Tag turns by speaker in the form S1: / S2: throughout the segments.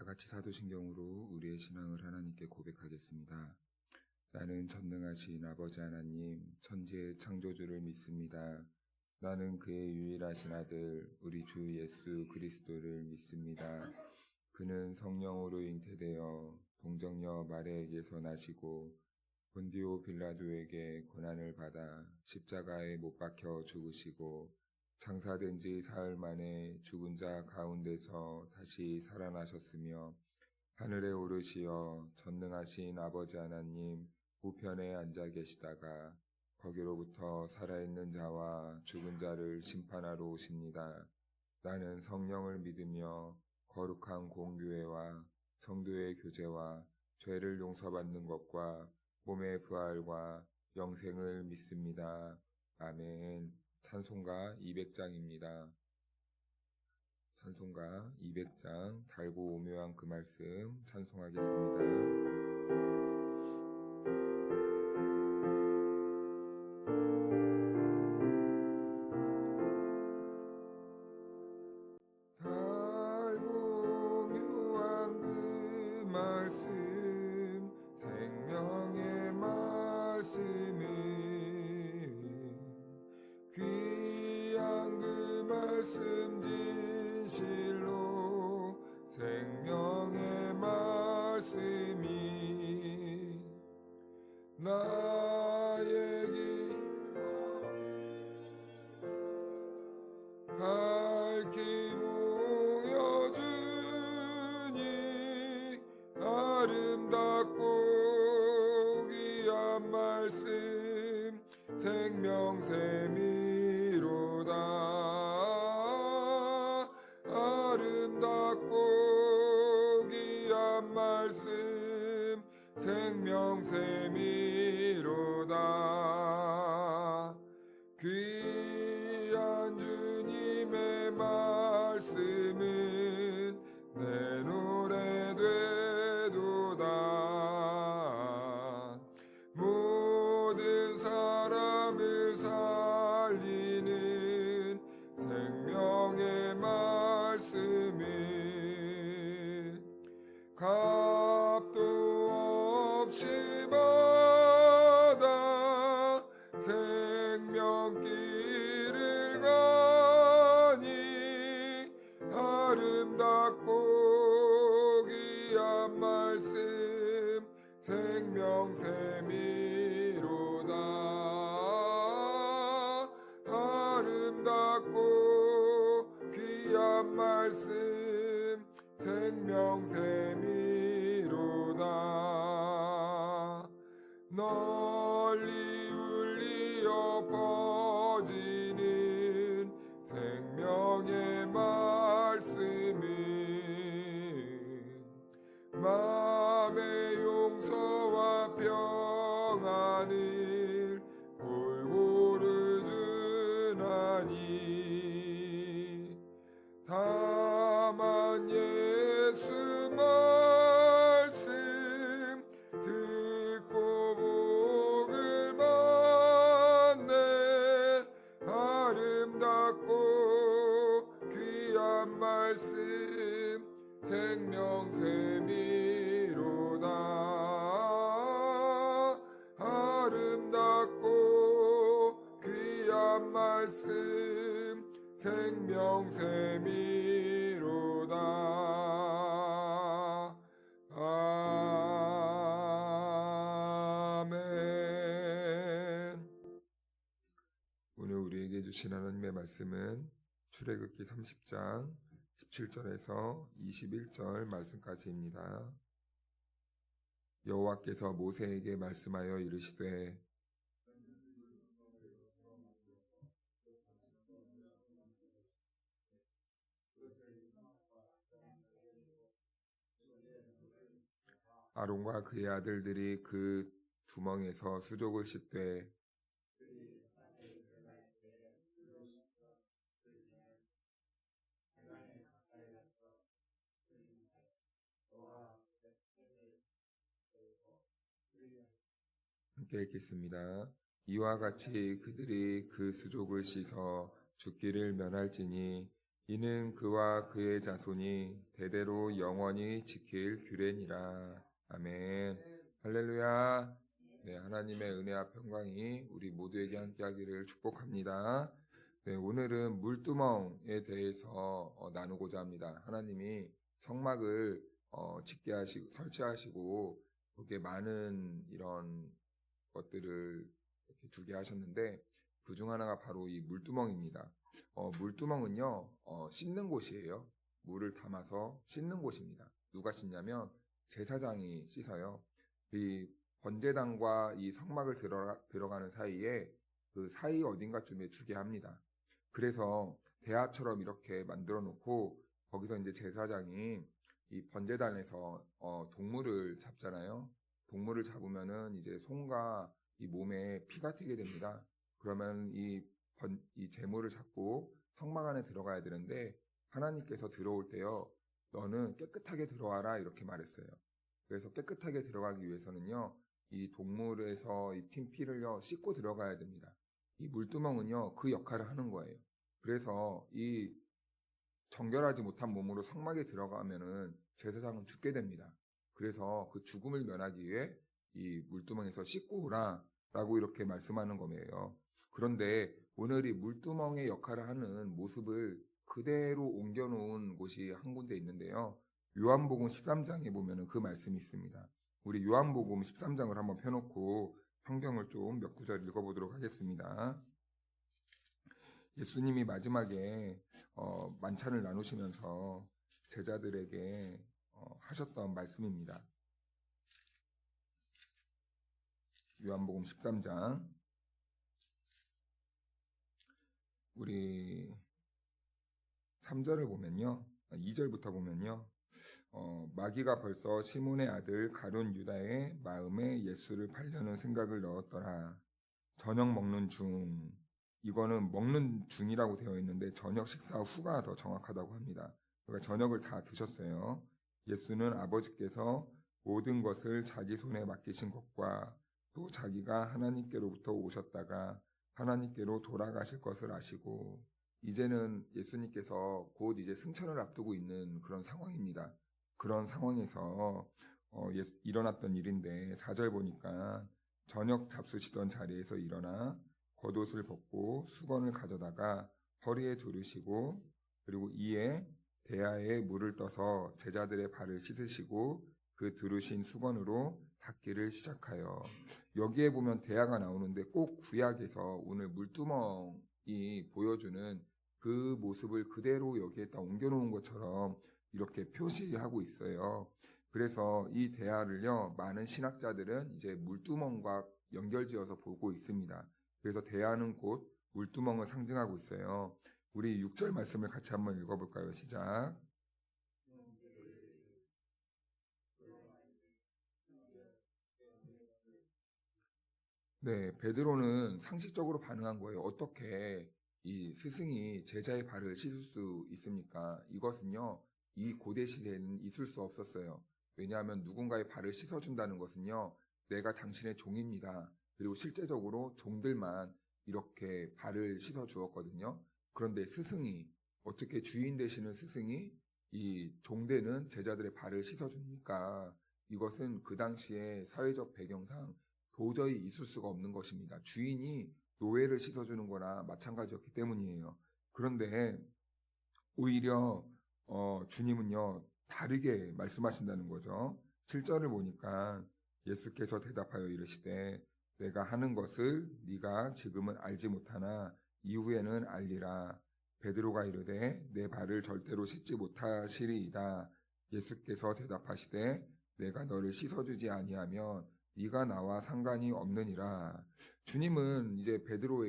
S1: 다 같이 사도신경으로 우리의 신앙을 하나님께 고백하겠습니다. 나는 전능하신 아버지 하나님, 천지의 창조주를 믿습니다. 나는 그의 유일하신 아들, 우리 주 예수 그리스도를 믿습니다. 그는 성령으로 잉태되어 동정녀 마리아에게서 나시고 본디오 빌라도에게 고난을 받아 십자가에 못 박혀 죽으시고 장사된 지 사흘 만에 죽은 자 가운데서 다시 살아나셨으며 하늘에 오르시어 전능하신 아버지 하나님 우편에 앉아 계시다가 거기로부터 살아있는 자와 죽은 자를 심판하러 오십니다. 나는 성령을 믿으며 거룩한 공교회와 성도의 교제와 죄를 용서받는 것과 몸의 부활과 영생을 믿습니다. 아멘. 찬송가 200장입니다. 찬송가 200장 달고 오묘한 그 말씀 찬송하겠습니다. 생명의 말씀은 귀한 그 말씀 진실로 생명의 말씀이 나의 길 밝히 보여주니 아름답고 귀한 말씀 생명샘이로다. 아름답고 귀한 말씀 생명샘이로다. 귀한 주님의 말씀은 내 노래 되도다. 모든 사람을 살리는 생명의 말씀은 값도 없이 받아 생명길을 가니 아름답고 귀한 말씀 생명샘이로다. 아름답고 귀한 말씀 생명샘이로다. 널리 울리어 퍼지는 생명의 말씀은 마음의 용서와 평안을 골고루 주나니 다만 예수 말씀 듣고 복을 받네. 아름답고 귀한 말씀 생명샘이로다. 아름답고 귀한 말씀 생명샘이로다. 아멘. 오늘 우리에게 주신 하나님의 말씀은 출애굽기 30장 17절에서 21절 말씀까지입니다. 여호와께서 모세에게 말씀하여 이르시되 아론과 그의 아들들이 그 두멍에서 수족을 씻되 함께 읽겠습니다. 이와 같이 그들이 그 수족을 씻어 죽기를 면할지니 이는 그와 그의 자손이 대대로 영원히 지킬 규례니라. 아멘. 할렐루야. 네, 하나님의 은혜와 평강이 우리 모두에게 함께하기를 축복합니다. 네, 오늘은 물두멍에 대해서 나누고자 합니다. 하나님이 성막을 짓게 하시고 설치하시고 거기에 많은 이런 것들을 이렇게 두게 하셨는데 그 중 하나가 바로 이 물두멍입니다. 물두멍은요, 씻는 곳이에요. 물을 담아서 씻는 곳입니다. 누가 씻냐면 제사장이 씻어요. 이 번제단과 이 성막을 들어가는 사이에 그 사이 어딘가쯤에 두게 합니다. 그래서 대야처럼 이렇게 만들어 놓고 거기서 이제 제사장이 이 번제단에서 동물을 잡잖아요. 동물을 잡으면은 이제 손과 이 몸에 피가 튀게 됩니다. 그러면 이 제물을 잡고 성막 안에 들어가야 되는데 하나님께서 들어올 때요, 너는 깨끗하게 들어와라 이렇게 말했어요. 그래서 깨끗하게 들어가기 위해서는요, 이 동물에서 이 튄 피를요 씻고 들어가야 됩니다. 이 물두멍은요 그 역할을 하는 거예요. 그래서 이 정결하지 못한 몸으로 성막에 들어가면은 제사장은 죽게 됩니다. 그래서 그 죽음을 면하기 위해 이 물두멍에서 씻고 오라 라고 이렇게 말씀하는 거예요. 그런데 오늘 이 물두멍의 역할을 하는 모습을 그대로 옮겨놓은 곳이 한 군데 있는데요. 요한복음 13장에 보면은 그 말씀이 있습니다. 우리 요한복음 13장을 한번 펴놓고 성경을 좀 몇 구절 읽어보도록 하겠습니다. 예수님이 마지막에 만찬을 나누시면서 제자들에게 하셨던 말씀입니다. 요한복음 13장 우리 3절을 보면요, 2절부터 보면요, 마귀가 벌써 시몬의 아들 가룟 유다의 마음에 예수를 팔려는 생각을 넣었더라. 저녁 먹는 중, 이거는 먹는 중이라고 되어 있는데 저녁 식사 후가 더 정확하다고 합니다. 그러니까 저녁을 다 드셨어요. 예수는 아버지께서 모든 것을 자기 손에 맡기신 것과 또 자기가 하나님께로부터 오셨다가 하나님께로 돌아가실 것을 아시고, 이제는 예수님께서 곧 이제 승천을 앞두고 있는 그런 상황입니다. 그런 상황에서 일어났던 일인데 4절 보니까 저녁 잡수시던 자리에서 일어나 겉옷을 벗고 수건을 가져다가 허리에 두르시고, 그리고 이에 대야에 물을 떠서 제자들의 발을 씻으시고 그 두르신 수건으로 닦기를 시작하여, 여기에 보면 대야가 나오는데 꼭 구약에서 오늘 물두멍이 보여주는 그 모습을 그대로 여기에다 옮겨놓은 것처럼 이렇게 표시하고 있어요. 그래서 이 대야를요, 많은 신학자들은 이제 물두멍과 연결지어서 보고 있습니다. 그래서 대야는 곧 물두멍을 상징하고 있어요. 우리 6절 말씀을 같이 한번 읽어볼까요? 시작. 네, 베드로는 상식적으로 반응한 거예요. 어떻게 이 스승이 제자의 발을 씻을 수 있습니까? 이것은요, 이 고대 시대에는 있을 수 없었어요. 왜냐하면 누군가의 발을 씻어준다는 것은요, 내가 당신의 종입니다. 그리고 실제적으로 종들만 이렇게 발을 씻어주었거든요. 그런데 스승이, 어떻게 주인 되시는 스승이 이 종되는 제자들의 발을 씻어줍니까? 이것은 그 당시의 사회적 배경상 도저히 있을 수가 없는 것입니다. 주인이 노예를 씻어주는 거나 마찬가지였기 때문이에요. 그런데 오히려 주님은요, 다르게 말씀하신다는 거죠. 7절을 보니까 예수께서 대답하여 이르시되 내가 하는 것을 네가 지금은 알지 못하나 이후에는 알리라. 베드로가 이르되 내 발을 절대로 씻지 못하시리이다. 예수께서 대답하시되 내가 너를 씻어주지 아니하면 네가 나와 상관이 없느니라. 주님은 이제 베드로가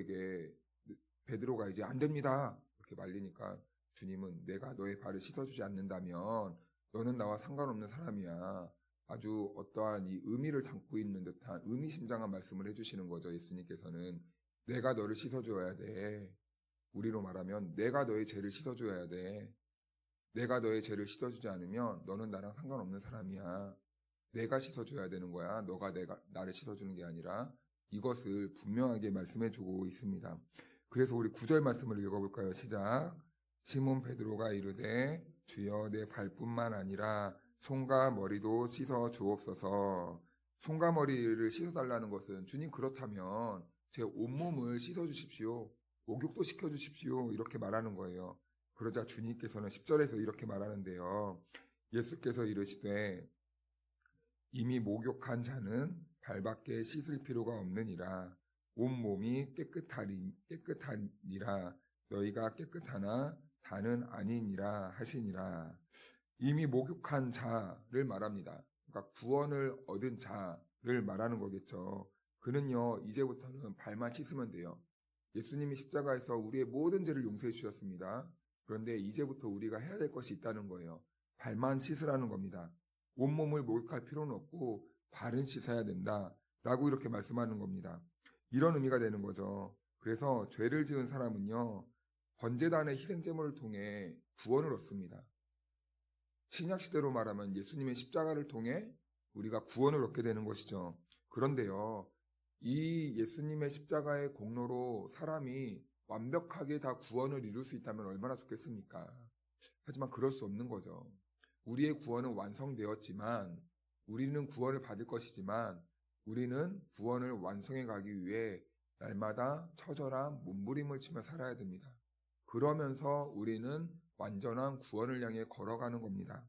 S1: 이제 안 됩니다 이렇게 말리니까 주님은 내가 너의 발을 씻어주지 않는다면 너는 나와 상관없는 사람이야. 아주 어떠한 이 의미를 담고 있는 듯한 의미심장한 말씀을 해주시는 거죠. 예수님께서는 내가 너를 씻어줘야 돼. 우리로 말하면 내가 너의 죄를 씻어줘야 돼. 내가 너의 죄를 씻어주지 않으면 너는 나랑 상관없는 사람이야. 내가 씻어줘야 되는 거야. 너가 나를 씻어주는 게 아니라. 이것을 분명하게 말씀해주고 있습니다. 그래서 우리 9절 말씀을 읽어볼까요? 시작. 시몬 베드로가 이르되 주여 내 발뿐만 아니라 손과 머리도 씻어 주옵소서. 손과 머리를 씻어달라는 것은 주님 그렇다면 제 온몸을 씻어주십시오. 목욕도 시켜주십시오. 이렇게 말하는 거예요. 그러자 주님께서는 10절에서 이렇게 말하는데요. 예수께서 이르시되 이미 목욕한 자는 발밖에 씻을 필요가 없느니라. 온몸이 깨끗하니라. 너희가 깨끗하나 다는 아니니라 하시니라. 이미 목욕한 자를 말합니다. 그러니까 구원을 얻은 자를 말하는 거겠죠. 그는요, 이제부터는 발만 씻으면 돼요. 예수님이 십자가에서 우리의 모든 죄를 용서해 주셨습니다. 그런데 이제부터 우리가 해야 될 것이 있다는 거예요. 발만 씻으라는 겁니다. 온몸을 목욕할 필요는 없고 발은 씻어야 된다 라고 이렇게 말씀하는 겁니다. 이런 의미가 되는 거죠. 그래서 죄를 지은 사람은요, 번제단의 희생제물을 통해 구원을 얻습니다. 신약시대로 말하면 예수님의 십자가를 통해 우리가 구원을 얻게 되는 것이죠. 그런데요, 이 예수님의 십자가의 공로로 사람이 완벽하게 다 구원을 이룰 수 있다면 얼마나 좋겠습니까? 하지만 그럴 수 없는 거죠. 우리의 구원은 완성되었지만, 우리는 구원을 받을 것이지만, 우리는 구원을 완성해 가기 위해 날마다 처절한 몸부림을 치며 살아야 됩니다. 그러면서 우리는 완전한 구원을 향해 걸어가는 겁니다.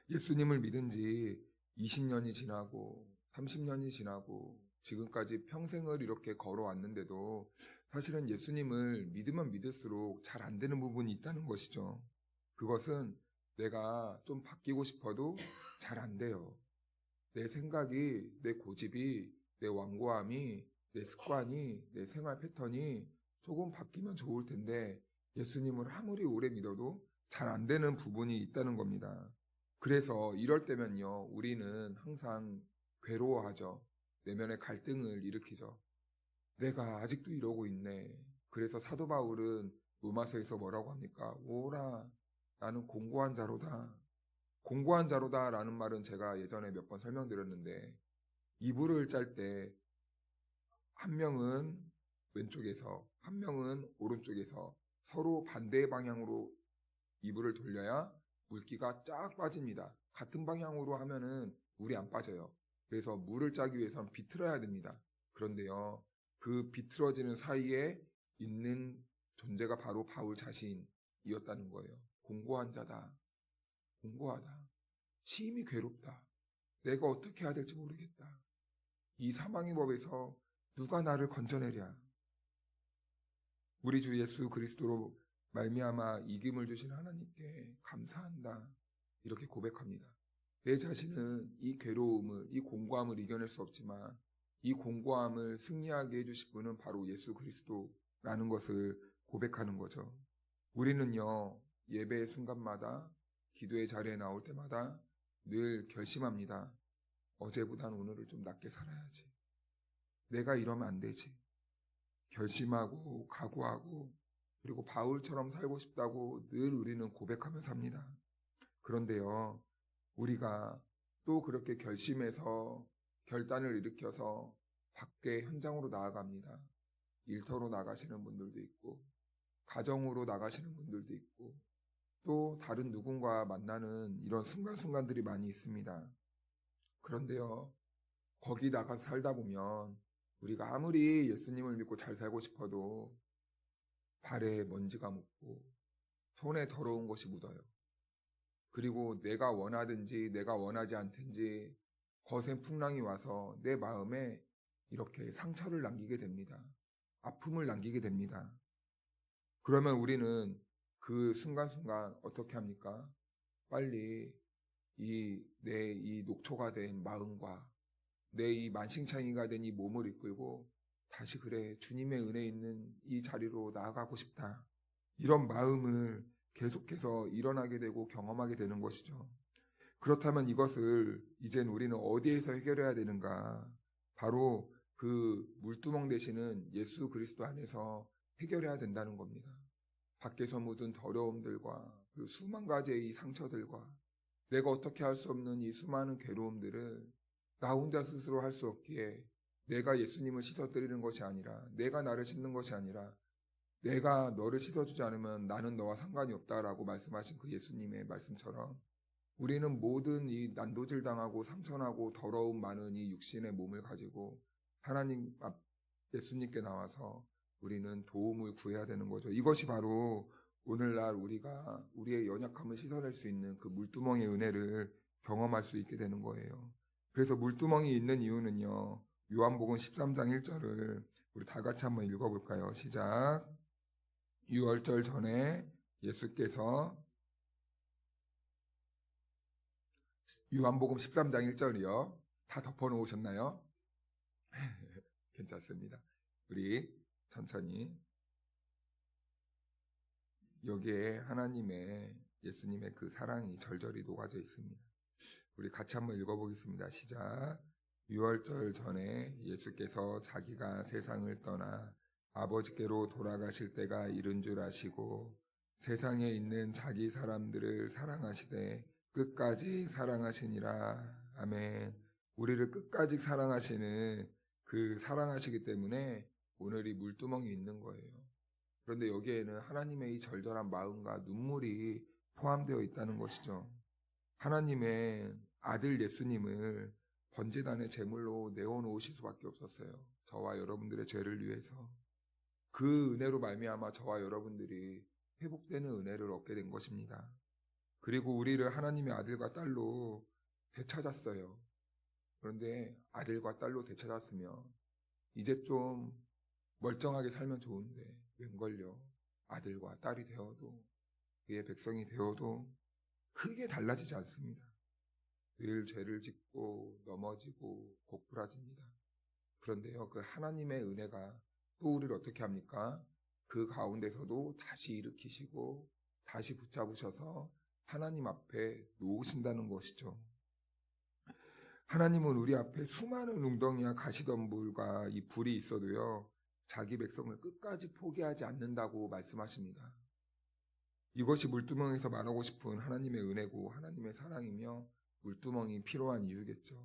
S1: 예수님을 믿은 지 20년이 지나고 30년이 지나고 지금까지 평생을 이렇게 걸어왔는데도 사실은 예수님을 믿으면 믿을수록 잘 안 되는 부분이 있다는 것이죠. 그것은 내가 좀 바뀌고 싶어도 잘 안 돼요. 내 생각이, 내 고집이, 내 완고함이, 내 습관이, 내 생활 패턴이 조금 바뀌면 좋을 텐데 예수님을 아무리 오래 믿어도 잘 안 되는 부분이 있다는 겁니다. 그래서 이럴 때면요, 우리는 항상 괴로워하죠. 내면의 갈등을 일으키죠. 내가 아직도 이러고 있네. 그래서 사도 바울은 로마서에서 뭐라고 합니까? 오라, 나는 공고한 자로다. 공고한 자로다 라는 말은 제가 예전에 몇 번 설명드렸는데, 이불을 짤 때 한 명은 왼쪽에서 한 명은 오른쪽에서 서로 반대 방향으로 이불을 돌려야 물기가 쫙 빠집니다. 같은 방향으로 하면은 물이 안 빠져요. 그래서 물을 짜기 위해서는 비틀어야 됩니다. 그런데요, 그 비틀어지는 사이에 있는 존재가 바로 바울 자신이었다는 거예요. 공고한 자다. 공고하다. 심히 괴롭다. 내가 어떻게 해야 될지 모르겠다. 이 사망의 법에서 누가 나를 건져내랴. 우리 주 예수 그리스도로 말미암아 이김을 주신 하나님께 감사한다. 이렇게 고백합니다. 내 자신은 이 괴로움을, 이 공고함을 이겨낼 수 없지만 이 공고함을 승리하게 해주실 분은 바로 예수 그리스도라는 것을 고백하는 거죠. 우리는요, 예배의 순간마다, 기도의 자리에 나올 때마다 늘 결심합니다. 어제보단 오늘을 좀 낫게 살아야지. 내가 이러면 안 되지. 결심하고 각오하고 그리고 바울처럼 살고 싶다고 늘 우리는 고백하며 삽니다. 그런데요, 우리가 또 그렇게 결심해서 결단을 일으켜서 밖에 현장으로 나아갑니다. 일터로 나가시는 분들도 있고 가정으로 나가시는 분들도 있고 또 다른 누군가 만나는 이런 순간순간들이 많이 있습니다. 그런데요, 거기 나가서 살다 보면 우리가 아무리 예수님을 믿고 잘 살고 싶어도 발에 먼지가 묻고 손에 더러운 것이 묻어요. 그리고 내가 원하든지 내가 원하지 않든지 거센 풍랑이 와서 내 마음에 이렇게 상처를 남기게 됩니다. 아픔을 남기게 됩니다. 그러면 우리는 그 순간순간 어떻게 합니까? 빨리 내 이 녹초가 된 마음과 내 이 만신창이가 된 이 몸을 이끌고 다시 그래 주님의 은혜 있는 이 자리로 나아가고 싶다. 이런 마음을 계속해서 일어나게 되고 경험하게 되는 것이죠. 그렇다면 이것을 이젠 우리는 어디에서 해결해야 되는가? 바로 그 물두멍 되시는 예수 그리스도 안에서 해결해야 된다는 겁니다. 밖에서 묻은 더러움들과 그 수만 가지의 이 상처들과 내가 어떻게 할 수 없는 이 수많은 괴로움들을 나 혼자 스스로 할 수 없기에 내가 예수님을 씻어드리는 것이 아니라 내가 나를 씻는 것이 아니라 내가 너를 씻어주지 않으면 나는 너와 상관이 없다라고 말씀하신 그 예수님의 말씀처럼 우리는 모든 이 난도질 당하고 상처나고 더러움 많은 이 육신의 몸을 가지고 하나님 앞 예수님께 나와서 우리는 도움을 구해야 되는 거죠. 이것이 바로 오늘날 우리가 우리의 연약함을 씻어낼 수 있는 그 물두멍의 은혜를 경험할 수 있게 되는 거예요. 그래서 물두멍이 있는 이유는요. 요한복음 13장 1절을 우리 다 같이 한번 읽어볼까요? 시작. 유월절 전에 예수께서 요한복음 13장 1절이요. 다 덮어놓으셨나요? 괜찮습니다. 우리 천천히 여기에 하나님의 예수님의 그 사랑이 절절히 녹아져 있습니다. 우리 같이 한번 읽어보겠습니다. 시작. 유월절 전에 예수께서 자기가 세상을 떠나 아버지께로 돌아가실 때가 이른 줄 아시고 세상에 있는 자기 사람들을 사랑하시되 끝까지 사랑하시니라. 아멘. 우리를 끝까지 사랑하시는 그 사랑하시기 때문에 오늘 이 물두멍이 있는 거예요. 그런데 여기에는 하나님의 이 절절한 마음과 눈물이 포함되어 있다는 것이죠. 하나님의 아들 예수님을 번제단의 제물로 내어놓으실 수밖에 없었어요. 저와 여러분들의 죄를 위해서. 그 은혜로 말미암아 저와 여러분들이 회복되는 은혜를 얻게 된 것입니다. 그리고 우리를 하나님의 아들과 딸로 되찾았어요. 그런데 아들과 딸로 되찾았으면 이제 좀 멀쩡하게 살면 좋은데 웬걸요. 아들과 딸이 되어도 그의 백성이 되어도 크게 달라지지 않습니다. 늘 죄를 짓고 넘어지고 고꾸라집니다. 그런데요, 그 하나님의 은혜가 또 우리를 어떻게 합니까? 그 가운데서도 다시 일으키시고 다시 붙잡으셔서 하나님 앞에 놓으신다는 것이죠. 하나님은 우리 앞에 수많은 웅덩이와 가시덤불과 이 불이 있어도요, 자기 백성을 끝까지 포기하지 않는다고 말씀하십니다. 이것이 물두멍에서 말하고 싶은 하나님의 은혜고 하나님의 사랑이며 물두멍이 필요한 이유겠죠.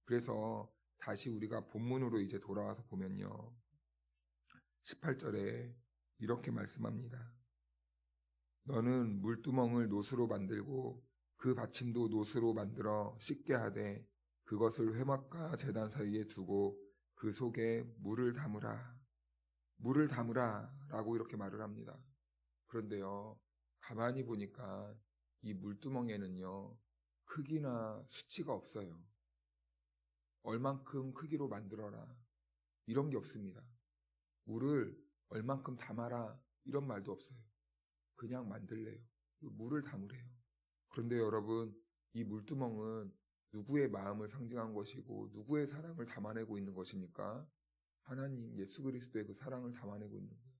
S1: 그래서 다시 우리가 본문으로 이제 돌아와서 보면요. 18절에 이렇게 말씀합니다. 너는 물두멍을 노수로 만들고 그 받침도 노수로 만들어 씻게 하되 그것을 회막과 제단 사이에 두고 그 속에 물을 담으라. 물을 담으라 라고 이렇게 말을 합니다. 그런데요, 가만히 보니까 이 물두멍에는요, 크기나 수치가 없어요. 얼만큼 크기로 만들어라. 이런 게 없습니다. 물을 얼만큼 담아라. 이런 말도 없어요. 그냥 만들래요. 물을 담으래요. 그런데 여러분, 이 물두멍은 누구의 마음을 상징한 것이고 누구의 사랑을 담아내고 있는 것입니까? 하나님 예수 그리스도의 그 사랑을 담아내고 있는 거예요.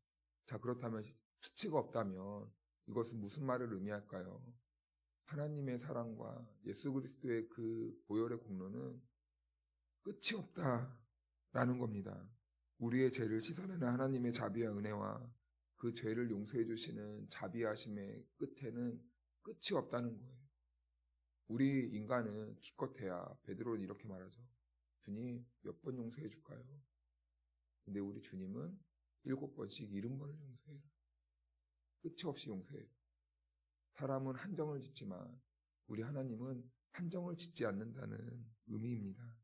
S1: 자, 그렇다면 수치가 없다면 이것은 무슨 말을 의미할까요? 하나님의 사랑과 예수 그리스도의 그 보혈의 공로는 끝이 없다라는 겁니다. 우리의 죄를 씻어내는 하나님의 자비와 은혜와 그 죄를 용서해 주시는 자비하심의 끝에는 끝이 없다는 거예요. 우리 인간은 기껏해야 베드로는 이렇게 말하죠. 주님 몇 번 용서해 줄까요? 근데 우리 주님은 7번씩 70번을 용서해요. 끝이 없이 용서해요. 사람은 한정을 짓지만 우리 하나님은 한정을 짓지 않는다는 의미입니다.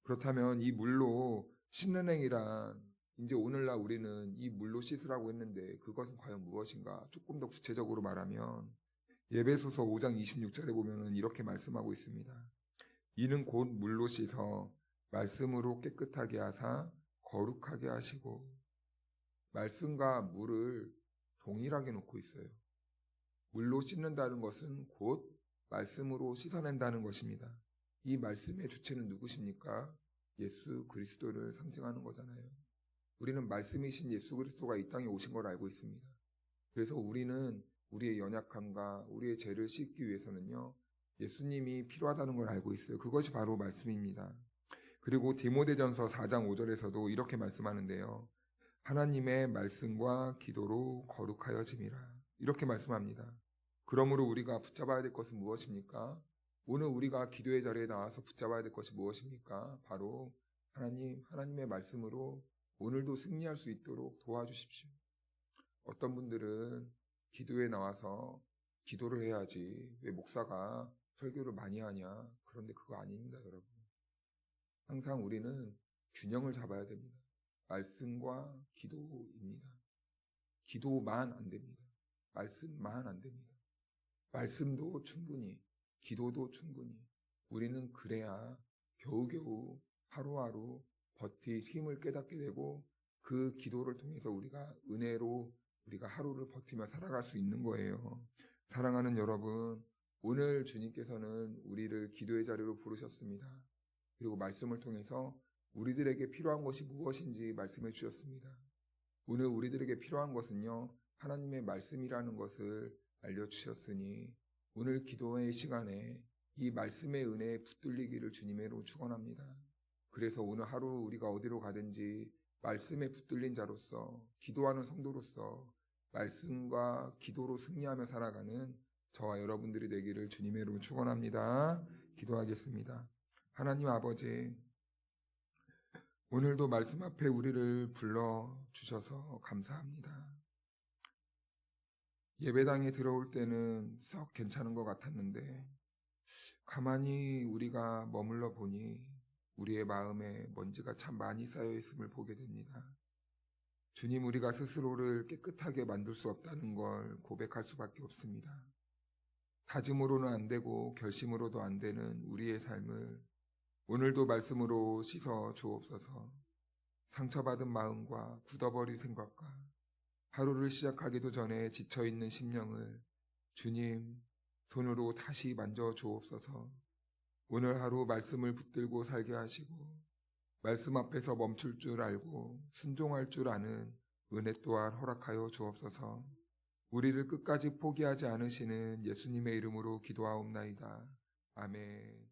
S1: 그렇다면 이 물로 씻는 행위란 이제 오늘날 우리는 이 물로 씻으라고 했는데 그것은 과연 무엇인가? 조금 더 구체적으로 말하면 에베소서 5장 26절에 보면 이렇게 말씀하고 있습니다. 이는 곧 물로 씻어 말씀으로 깨끗하게 하사 거룩하게 하시고. 말씀과 물을 동일하게 놓고 있어요. 물로 씻는다는 것은 곧 말씀으로 씻어낸다는 것입니다. 이 말씀의 주체는 누구십니까? 예수 그리스도를 상징하는 거잖아요. 우리는 말씀이신 예수 그리스도가 이 땅에 오신 걸 알고 있습니다. 그래서 우리는 우리의 연약함과 우리의 죄를 씻기 위해서는요, 예수님이 필요하다는 걸 알고 있어요. 그것이 바로 말씀입니다. 그리고 디모데전서 4장 5절에서도 이렇게 말씀하는데요. 하나님의 말씀과 기도로 거룩하여짐이라. 이렇게 말씀합니다. 그러므로 우리가 붙잡아야 될 것은 무엇입니까? 오늘 우리가 기도의 자리에 나와서 붙잡아야 될 것이 무엇입니까? 바로 하나님의 말씀으로 오늘도 승리할 수 있도록 도와주십시오. 어떤 분들은 기도에 나와서 기도를 해야지 왜 목사가 설교를 많이 하냐? 그런데 그거 아닙니다, 여러분. 항상 우리는 균형을 잡아야 됩니다. 말씀과 기도입니다. 기도만 안 됩니다. 말씀만 안 됩니다. 말씀도 충분히, 기도도 충분히. 우리는 그래야 겨우겨우 하루하루 버틸 힘을 깨닫게 되고 그 기도를 통해서 우리가 은혜로 우리가 하루를 버티며 살아갈 수 있는 거예요. 사랑하는 여러분, 오늘 주님께서는 우리를 기도의 자리로 부르셨습니다. 그리고 말씀을 통해서 우리들에게 필요한 것이 무엇인지 말씀해 주셨습니다. 오늘 우리들에게 필요한 것은요, 하나님의 말씀이라는 것을 알려주셨으니 오늘 기도의 시간에 이 말씀의 은혜에 붙들리기를 주님으로 축원합니다. 그래서 오늘 하루 우리가 어디로 가든지 말씀에 붙들린 자로서 기도하는 성도로서 말씀과 기도로 승리하며 살아가는 저와 여러분들이 되기를 주님의 이름으로 축원합니다. 기도하겠습니다. 하나님 아버지, 오늘도 말씀 앞에 우리를 불러주셔서 감사합니다. 예배당에 들어올 때는 썩 괜찮은 것 같았는데 가만히 우리가 머물러 보니 우리의 마음에 먼지가 참 많이 쌓여 있음을 보게 됩니다. 주님, 우리가 스스로를 깨끗하게 만들 수 없다는 걸 고백할 수밖에 없습니다. 다짐으로는 안 되고 결심으로도 안 되는 우리의 삶을 오늘도 말씀으로 씻어 주옵소서. 상처받은 마음과 굳어버린 생각과 하루를 시작하기도 전에 지쳐있는 심령을 주님 손으로 다시 만져 주옵소서. 오늘 하루 말씀을 붙들고 살게 하시고 말씀 앞에서 멈출 줄 알고 순종할 줄 아는 은혜 또한 허락하여 주옵소서. 우리를 끝까지 포기하지 않으시는 예수님의 이름으로 기도하옵나이다. 아멘.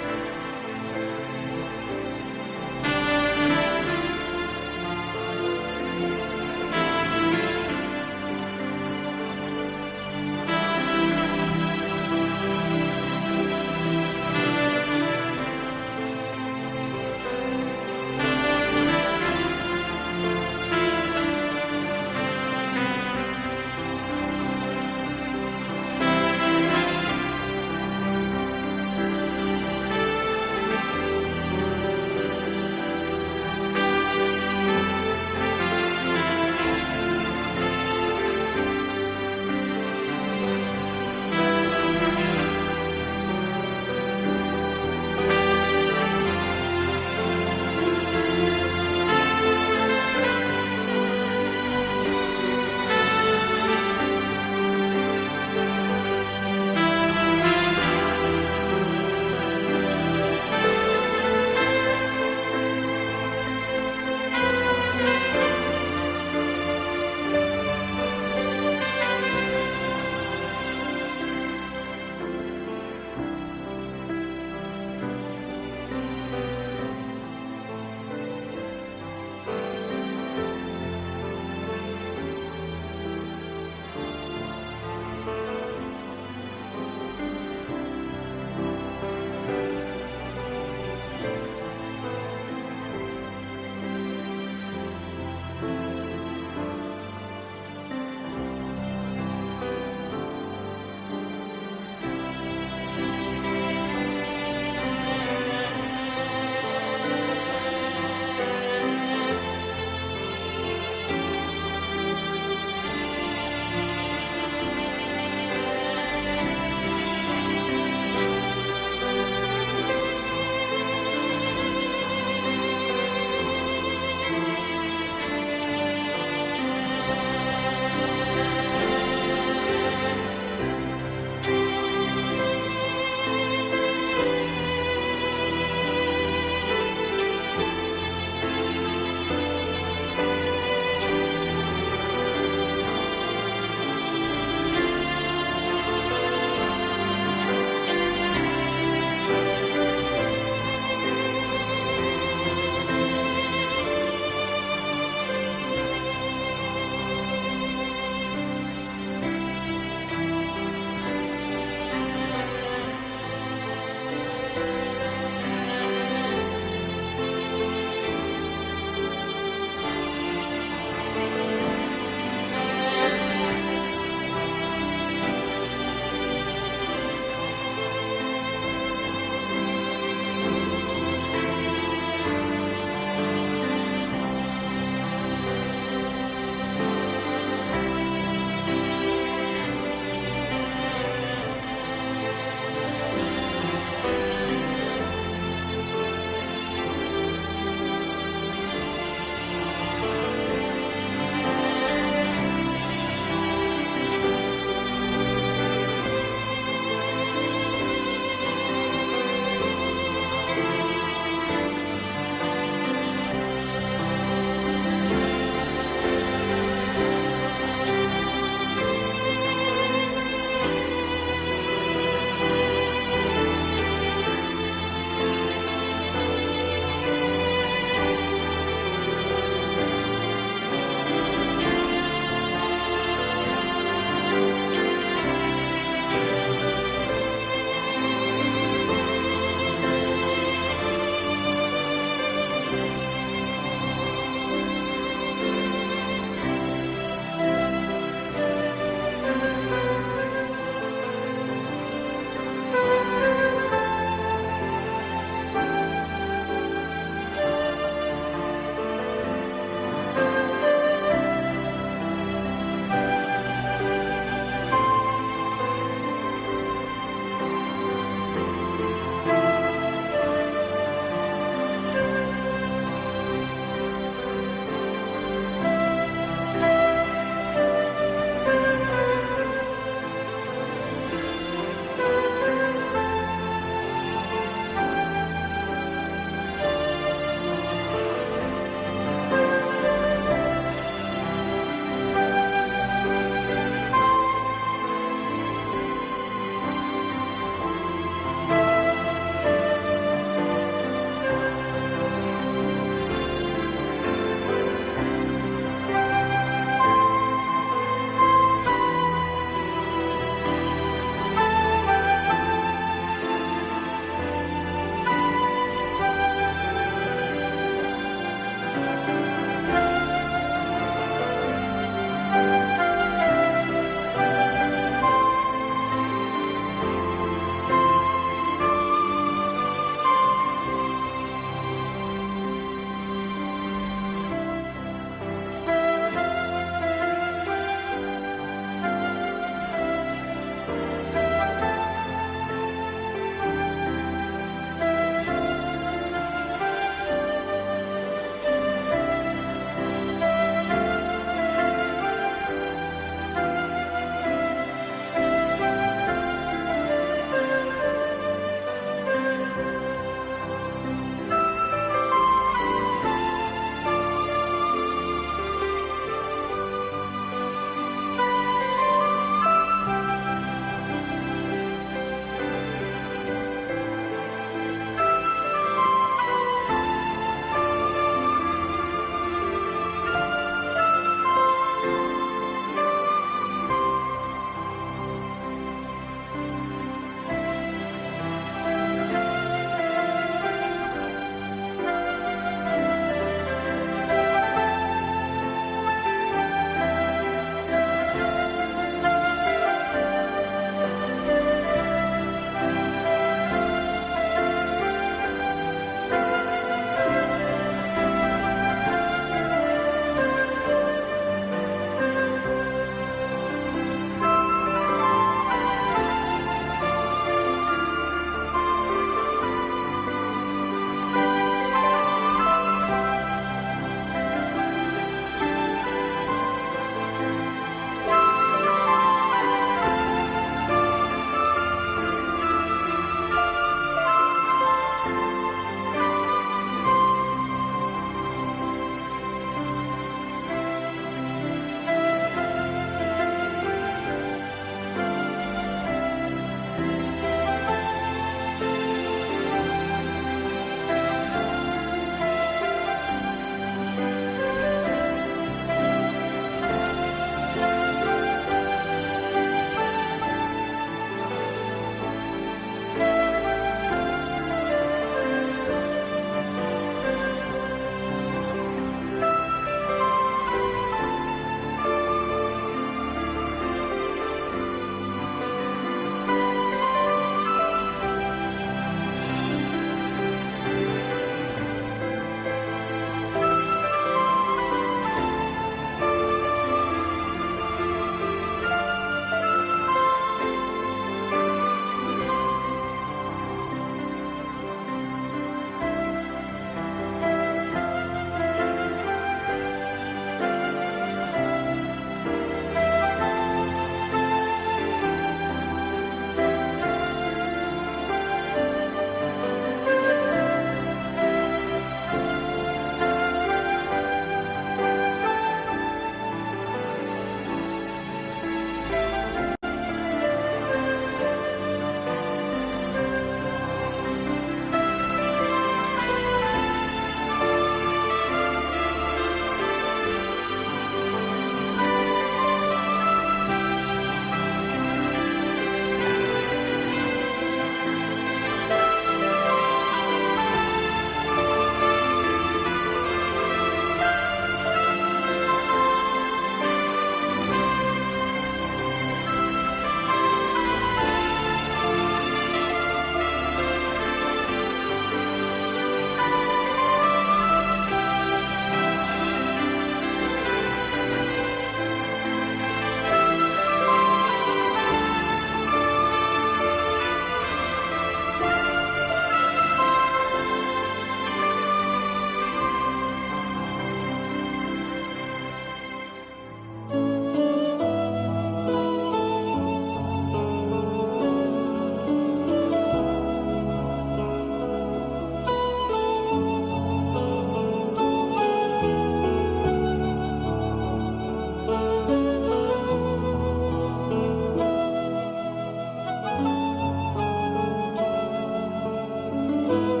S2: 주옵소서.